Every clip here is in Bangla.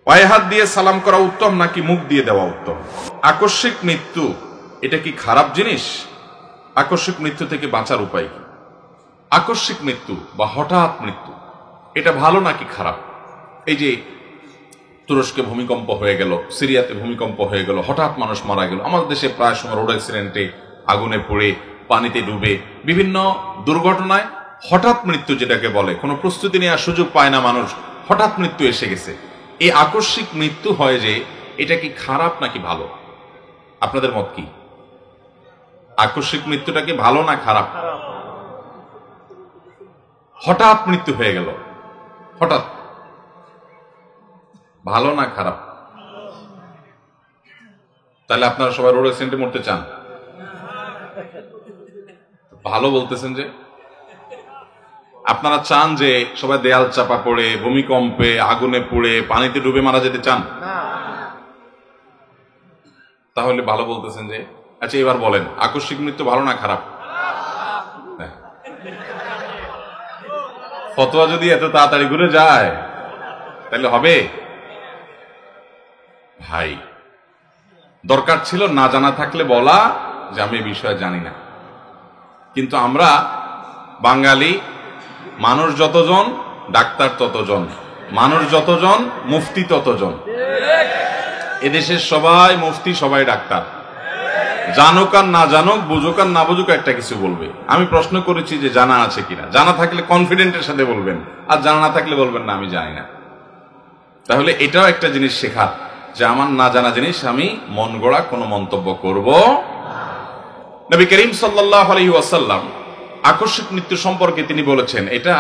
পায়ে হাত দিয়ে সালাম করা উত্তম নাকি মুখ দিয়ে দেওয়া উত্তম? আকস্মিক মৃত্যু এটা কি খারাপ জিনিস? আকস্মিক মৃত্যু থেকে বাঁচার উপায় কি? আকস্মিক মৃত্যু বা হঠাৎ মৃত্যু এটা ভালো নাকি খারাপ? এই যে তুরস্কে ভূমিকম্প হয়ে গেল, সিরিয়াতে ভূমিকম্প হয়ে গেল, হঠাৎ মানুষ মারা গেল। আমাদের দেশে প্রায় সময় রোড অ্যাক্সিডেন্টে, আগুনে পড়ে, পানিতে ডুবে, বিভিন্ন দুর্ঘটনায় হঠাৎ মৃত্যু যেটাকে বলে, কোনো প্রস্তুতি নেওয়ার সুযোগ পায় না মানুষ, হঠাৎ মৃত্যু এসে গেছে। এই আকস্মিক মৃত্যু হয় যে, এটা কি খারাপ নাকি ভালো? আপনাদের মত কি? আকস্মিক মৃত্যুটা কি ভালো না খারাপ? হঠাৎ মৃত্যু হয়ে গেল, হঠাৎ, ভালো না খারাপ? তাহলে আপনারা সবাই রোড অ্যাক্সিডেন্টে মরতে চান? ভালো বলতেছেন যে? আপনারা চান যে সবাই দেয়াল চাপা পড়ে, ভূমিকম্পে, আগুনে পুড়ে, পানিতে ডুবে মারা যেতে চান? তাহলে ভালো বলতেছেন যে? আচ্ছা এবার বলেন, আকস্মিক মৃত্যু ভালো না খারাপ? ফতোয়া যদি এত তাড়াতাড়ি ঘুরে যায় তাহলে হবে? ভাই, দরকার ছিল না জানা থাকলে বলা যে আমি এই বিষয়ে জানি না। কিন্তু আমরা বাঙালি, মানুষ যতজন ডাক্তার ততজন, মানুষ যতজন মুফতি ততজন। এদেশের সবাই মুফতি, সবাই ডাক্তার। জানুক আর না জানুক, বুঝুক আর না বুঝুক, একটা কিছু বলবে। আমি প্রশ্ন করেছি যে জানা আছে কিনা। জানা থাকলে কনফিডেন্টের সাথে বলবেন, আর জানা না থাকলে বলবেন না আমি জানি না। তাহলে এটাও একটা জিনিস শেখার যে আমার না জানা জিনিস আমি মন গড়া কোনো মন্তব্য করব। নবী করিম সাল্লাল্লাহু আলাইহি ওয়াসাল্লাম আকস্মিক মৃত্যু সম্পর্কে তিনি বলেছেন, এটা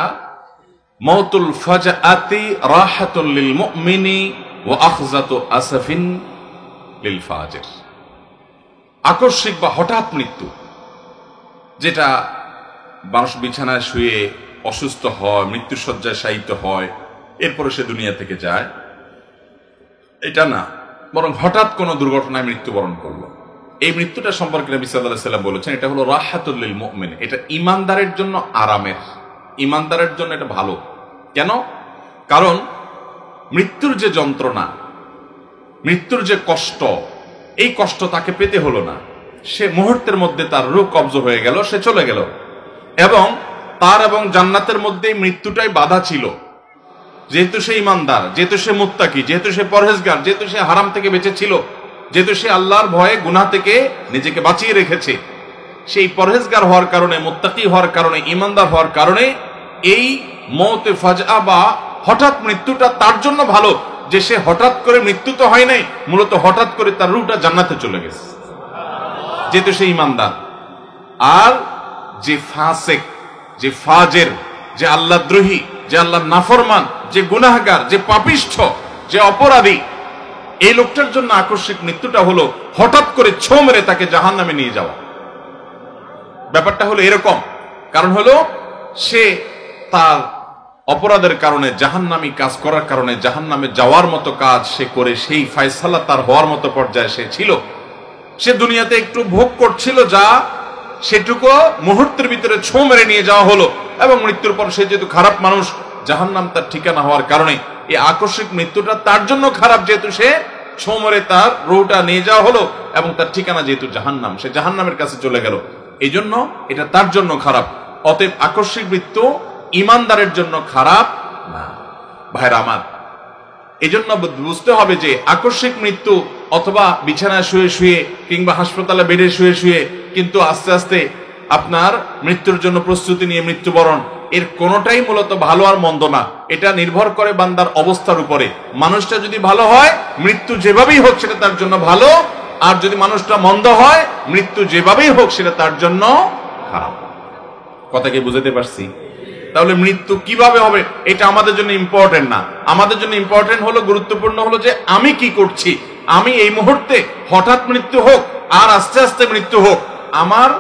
মাউতুল ফাজাআতি রাহাতুল লিল মুমিনি ওয়া আখযাতু আসফিন লিল ফাজির। আকস্মিক বা হঠাৎ মৃত্যু, যেটা মানুষ বিছানায় শুয়ে অসুস্থ হয়, মৃত্যুশয্যায় শায়িত হয়, এরপরে সে দুনিয়া থেকে যায়, এটা না, বরং হঠাৎ কোনো দুর্ঘটনায় মৃত্যুবরণ করলো। এই মৃত্যুটা সম্পর্কে নবী সাল্লাল্লাহু আলাইহি ওয়াসাল্লাম বলেছেন, এটা হলো রাহাতুল লিল মুমিন। এটা ঈমানদারের জন্য আরামের, ঈমানদারের জন্য এটা ভালো। কেন? কারণ মৃত্যুর যে যন্ত্রণা, মৃত্যুর যে কষ্ট, এই কষ্ট তাকে পেতে হলো না। সে মুহূর্তের মধ্যে তার রূহ কবজ হয়ে গেল, সে চলে গেল। এবং তার এবং জান্নাতের মধ্যে মৃত্যুটাই বাধা ছিল। যেহেতু সে ঈমানদার, যেহেতু সে মুত্তাকি, যেহেতু সে পরহেজগার, যেহেতু সে হারাম থেকে বেঁচে ছিল, যেহেতু সে আল্লাহর ভয়ে গুনাহ থেকে নিজেকে বাঁচিয়ে রেখেছে, সেই পরহেজগার হওয়ার কারণে, মুত্তাকি হওয়ার কারণে, ঈমানদার হওয়ার কারণে এই মওতে ফাজআ বা হঠাৎ মৃত্যুটা তার জন্য ভালো, যে সে হঠাৎ করে মৃত্যু তো হয় নাই, মূলত হঠাৎ করে তার রূহটা জান্নাতে চলে গেছে, যেহেতু সে ঈমানদার। আর যে ফাসিক, যে ফাজের, যে আল্লাহদ্রোহী, যে আল্লাহর নাফরমান, যে গুনাহগার, যে পাপিষ্ঠ, যে অপরাধী, এই লোকটার জন্য আকস্মিক মৃত্যুটা হলো হঠাৎ করে ছো মেরে তাকে জাহান্নামে নিয়ে যাওয়া। ব্যাপারটা হলো এরকম। কারণ হলো সে তার অপরাধের কারণে, জাহান্নামী কাজ করার কারণে জাহান্নামে যাওয়ার মতো কাজ সে করে, সেই ফয়সালা তার হওয়ার মতো পর্যায়ে সে ছিল। সে দুনিয়াতে একটু ভোগ করছিল, যা সেটুকু মুহূর্তের ভিতরে ছো মেরে নিয়ে যাওয়া হলো। এবং মৃত্যুর পর সে যেহেতু খারাপ মানুষ, জাহান্নাম তার ঠিকানা হওয়ার কারণে এই আকস্মিক মৃত্যুটা তার জন্য খারাপ, যেহেতু সে ছো মেরে তার রূহটা নিয়ে যাওয়া হলো এবং তার ঠিকানা যেহেতু জাহান্নাম, সে জাহান্নামের কাছে চলে গেল। এই জন্য এটা তার জন্য খারাপ। অতএব আকস্মিক মৃত্যু ঈমানদারের জন্য খারাপ না। ভাইরা আমার, এই জন্য বুঝতে হবে যে আকস্মিক মৃত্যু অথবা বিছানায় শুয়ে শুয়ে কিংবা হাসপাতালে বেডে শুয়ে শুয়ে কিন্তু আস্তে আস্তে আপনার মৃত্যুর জন্য প্রস্তুতি নিয়ে মৃত্যুবরণ, এর কোনোটাই মূলত ভালো আর মন্দ না। এটা নির্ভর করে বান্দার অবস্থার উপরে। মানুষটা যদি ভালো হয়, মৃত্যু যেভাবেই হোক সেটা তার জন্য ভালো। আর যদি মানুষটা মন্দ হয়, মৃত্যু যেভাবেই হোক সেটা তার জন্য খারাপ। কথা কি বুঝাতে পারছি? তাহলে মৃত্যু কিভাবে হবে এটা আমাদের জন্য ইম্পর্টেন্ট না। আমাদের জন্য ইম্পর্টেন্ট হলো, গুরুত্বপূর্ণ হলো যে আমি কি করছি। আমি এই মুহূর্তে হঠাৎ মৃত্যু হোক আর আস্তে আস্তে মৃত্যু হোক, আমার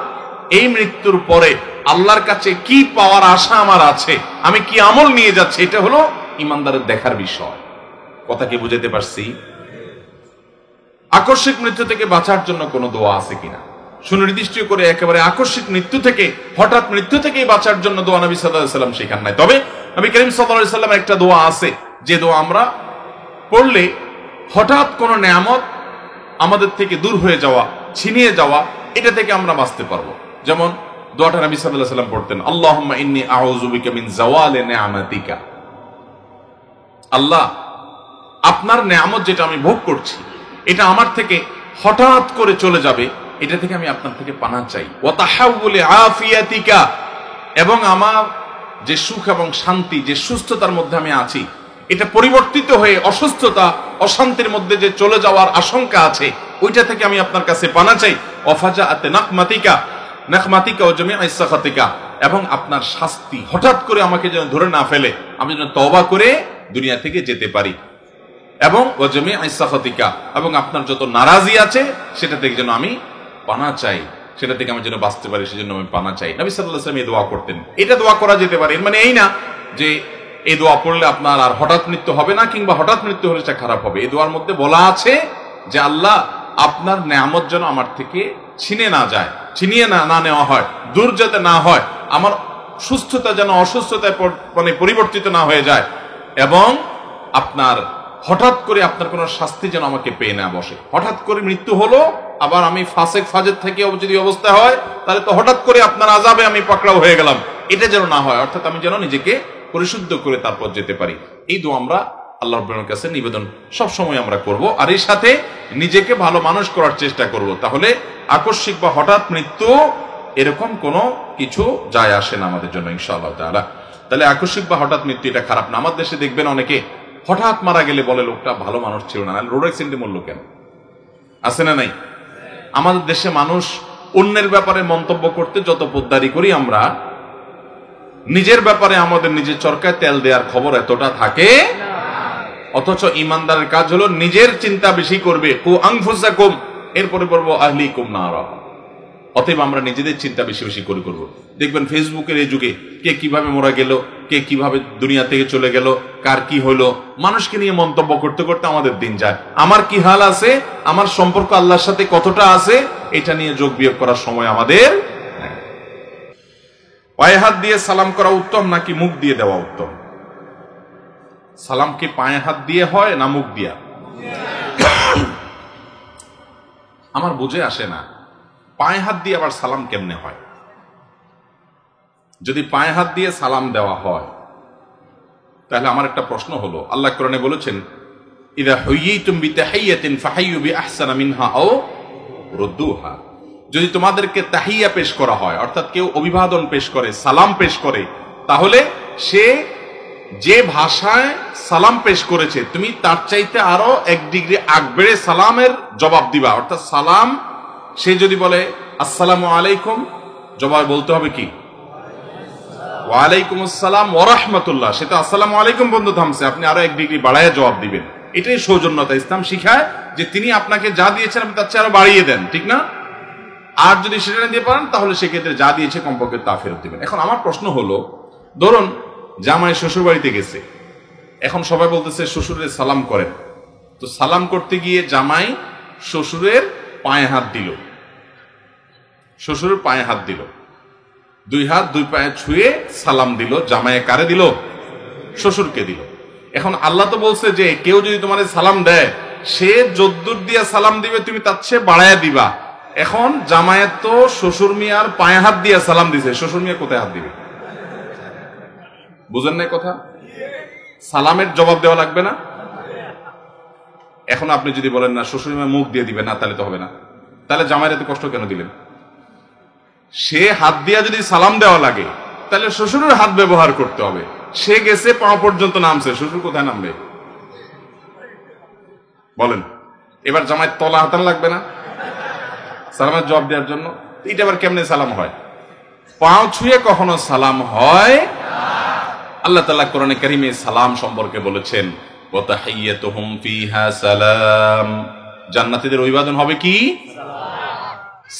এই মৃত্যুর পরে আল্লাহর কাছে কি পাওয়ার আশা আমার আছে, আমি কি আমল নিয়ে যাচ্ছি, এটা হলো ঈমানদারের দেখার বিষয়। কথা কি বুঝাতে পারছি? আকস্মিক মৃত্যু থেকে বাঁচার জন্য কোনো দোয়া আছে কিনা? সুনির্দিষ্ট করে একেবারে আকস্মিক মৃত্যু থেকে, হঠাৎ মৃত্যু থেকে বাঁচার জন্য দোয়া নবী সাল্লাল্লাহু আলাইহি ওয়াসাল্লাম শেখান নাই। তবে নবী করিম সাল্লাল্লাহু আলাইহি ওয়াসাল্লামের একটা দোয়া আছে, যে দোয়া আমরা পড়লে হঠাৎ কোন নেয়ামত আমাদের থেকে দূর হয়ে যাওয়া, ছিনিয়ে যাওয়া, এটা থেকে আমরা বাঁচতে পারবো। যেমন দোয়াটা নবী সাল্লাল্লাহু আলাইহি ওয়াসাল্লাম পড়তেন, আল্লাহুম্মা ইন্নী আউযু বিকা মিন যাওয়ালি নি'মাতিকা। আল্লাহ, আপনার নেয়ামত যেটা আমি ভোগ করছি এটা আমার থেকে হঠাৎ করে চলে যাবে, এটা থেকে আমি আপনার থেকে পানা চাই। ওয়া তাহাউলি আফিয়াতিকা, এবং আমার যে সুখ এবং শান্তি, যে সুস্থতার মধ্যে আমি আছি, এটা পরিবর্তিত হয়ে অসুস্থতা, অশান্তির মধ্যে যে চলে যাওয়ার আশঙ্কা আছে, ওইটা থেকে আমি আপনার কাছে পানা চাই। ওয়াফাজাআতে নাকমাতিকা নাকমাতিকা ওয়া জামিআ সাখাতিকা, এবং আপনার শাস্তি হঠাৎ করে আমাকে যেন ধরে না ফেলে, আমি যেন তওবা করে দুনিয়া থেকে যেতে পারি। এবং ওয়া জামিআ সাখাতিকা, এবং আপনার যত নারাজি আছে সেটা থেকে যেন আমি পানা চাই, সেটা থেকে আমি যেন বাঁচতে পারি, সেজন্য আমি পানা চাই। নবী সাল্লাল্লাহু আলাইহি ওয়াসাল্লাম এই দোয়া করতেন। এটা দোয়া করা যেতে পারে, এর মানে এই না যে এই দোয়া পড়লে আপনার আর হঠাৎ মৃত্যু হবে না, কিংবা হঠাৎ মৃত্যু হলে সেটা খারাপ হবে। এই দোয়ার মধ্যে বলা আছে যে আল্লাহ, আপনার নেয়ামত যেন আমার থেকে ছিনিয়ে না যায়, ছিনিয়ে না নেওয়া হয়, দূর যাতে না হয়, আমার সুস্থতা যেন অসুস্থতায় মানে পরিবর্তিত না হয়ে যায়, এবং আপনার হঠাৎ করে আপনার কোন শাস্তি যেন আমাকে পেয়ে না বসে। হঠাৎ করে মৃত্যু হলো, আবার আমি ফাসেক ফাজের থেকে যদি অবস্থা হয়, তাহলে তো হঠাৎ করে আপনার আযাবে আমি পাকড়াও হয়ে গেলাম, এটা যেন না হয়। অর্থাৎ আমি যেন নিজেকে পরিশুদ্ধ করে তারপর যেতে পারি। এই দোয়া আমরা আল্লাহ রাব্বুল কাছে নিবেদন সব সময় আমরা করব, আর এর সাথে নিজেকে ভালো মানুষ করার চেষ্টা করব। তাহলে আকস্মিক বা হঠাৎ মৃত্যু এরকম কোনো কিছু যায় আসে না আমাদের জন্য ইনশাআল্লাহ তাআলা। তাহলে আকস্মিক বা হঠাৎ মৃত্যু এটা খারাপ না। আমাদের দেশে দেখবেন অনেকে হঠাৎ মারা গেলে বলে লোকটা ভালো মানুষ ছিল না, রোড অ্যাক্সিডেন্টে মরলো কেন? আছে না নাই? আমাদের দেশে মানুষ অন্যের ব্যাপারে মন্তব্য করতে যত পোদ্দারি করি আমরা, নিজের ব্যাপারে আমাদের নিজের চরকায় তেল দেওয়ার খবর এতটা থাকে। অথচ ইমানদারের কাজ হলো নিজের চিন্তা বেশি করবে, কু আনফুসাকুম, এরপরে বলবো আহলিকুম নারা। অতএব আমরা নিজেদের চিন্তা বেশি বেশি করে করব। দেখবেন ফেসবুকের এই যুগে কে কিভাবে মারা গেল, কে কিভাবে দুনিয়া থেকে চলে গেল, কার কি হলো, মানুষকে নিয়ে মন্তব্য করতে করতে আমাদের দিন যায়। আমার কি হাল আছে, আমার সম্পর্ক আল্লাহর সাথে কতটা আছে, এটা নিয়ে যোগ বিয়োগ করার সময় আমাদের। পায়ে হাত দিয়ে সালাম করা উত্তম নাকি মুখ দিয়ে দেওয়া উত্তম? সালাম কি পায়ে হাত দিয়ে হয় না মুখ দিয়া? আমার বুঝে আসে না পায়ে হাত দিয়ে আবার সালাম কেমনে হয়। যদি পায়ে হাত দিয়ে সালাম দেওয়া হয়, তাহলে আমার একটা প্রশ্ন হলো, আল্লাহ কোরআনে বলেছেন, ইযা হুয়িতুম বিতাহিয়াতিন ফাহাইয়ু বিআহসানা মিনহা আও রুদ্দুহা। যদি তোমাদেরকে তাহিয়া পেশ করা হয়, অর্থাৎ কেউ অভিবাদন পেশ করে, সালাম পেশ করে, তাহলে সে যে ভাষায় সালাম পেশ করেছে তুমি তার চাইতে আরো 1 ডিগ্রি আগ বেড়ে সালামের জবাব দিবা। অর্থাৎ সালাম সে যদি বলে আসসালামু আলাইকুম, জবাব বলতে হবে কি ওয়ালাইকুম আসসালাম ওয়া রাহমাতুল্লাহ। সেটা আসসালামু আলাইকুম বন্ধু থামছে, আপনি আরো 1 ডিগ্রি বাড়ায় জবাব দিবেন। এটাই সৌজন্যতা। ইসলাম শিখায় যে তিনি আপনাকে যা দিয়েছেন আপনি তার চেয়ে আরো বাড়িয়ে দেন, ঠিক না? আর যদি সেটা না দিয়ে পারেন, তাহলে সেক্ষেত্রে যা দিয়েছে কমপক্ষে তা ফেরত দিবেন। এখন আমার প্রশ্ন হলো, ধরুন জামাই শ্বশুর বাড়িতে গেছে, এখন সবাই বলতেছে শ্বশুরের সালাম করেন, তো সালাম করতে গিয়ে জামাই শ্বশুরের পায়ে হাত দিল, শ্বশুরের পায়ে হাত দিল, 2 হাত 2 পায়ে ছুঁয়ে সালাম দিল। জামাইয়ে কারে দিল? শ্বশুরকে দিল। এখন আল্লাহ তো বলছে যে কেউ যদি তোমার সালাম দেয়, সে যদ্দুর দিয়া সালাম দিবে তুমি তার চেয়ে বাড়াইয়া দিবা। এখন জামাইয়ের তো শ্বশুর মিয়ার পায়ে হাত দিয়া সালাম দিছে, শ্বশুর মিয়া কোথায় হাত দিবে? বুঝেন নাই কথা? সালামের জবাব দেওয়া লাগবে না? এখন আপনি যদি বলেন না শ্বশুর মিয়া মুখ দিয়ে দিবে না, তাহলে তো হবে না। তাহলে জামাইয়ের এত কষ্ট কেন দিলেন? সে হাত দিয়া যদি সালাম দেওয়া লাগে, তাহলে শ্বশুরের হাত ব্যবহার করতে হবে। সে গেছে পা পর্যন্ত নামছে, শ্বশুর কোথায় নামবে বলেন? এবার জামাই তলা হাতান লাগবে না সালামের জবাব দেওয়ার জন্য? এটা আবার কেমনে সালাম হয়? পাও ছুঁয়ে কখনো সালাম হয়? আল্লাহ তাআলা কোরআনে কারীমে সালাম সম্পর্কে বলেছেন, ওয়া তাহিয়াতুহুম ফিহা সালাম। জান্নাতীদের অভিবাদন হবে কি?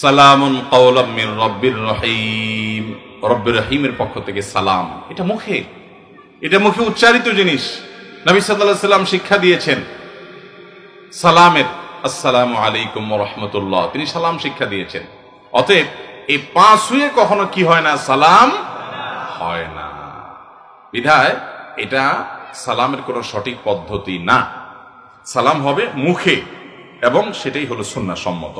সালামুন কাওলাম মির রাব্বির রহিম। রব্বির রহিমের পক্ষ থেকে সালাম। এটা মুখে উচ্চারিত জিনিস। নবী সাল্লাল্লাহু আলাইহি ওয়াসাল্লাম শিক্ষা দিয়েছেন সালামের, আসসালামু আলাইকুম ওয়া রাহমাতুল্লাহ, তিনি সালাম শিক্ষা দিয়েছেন। অতএব এই পা ছুঁয়ে কখনো কি হয় না? সালাম হয় না। বিধায় এটা সালামের কোনো সঠিক পদ্ধতি না। সালাম হবে মুখে, এবং সেটাই হলো সুন্নাহ সম্মত।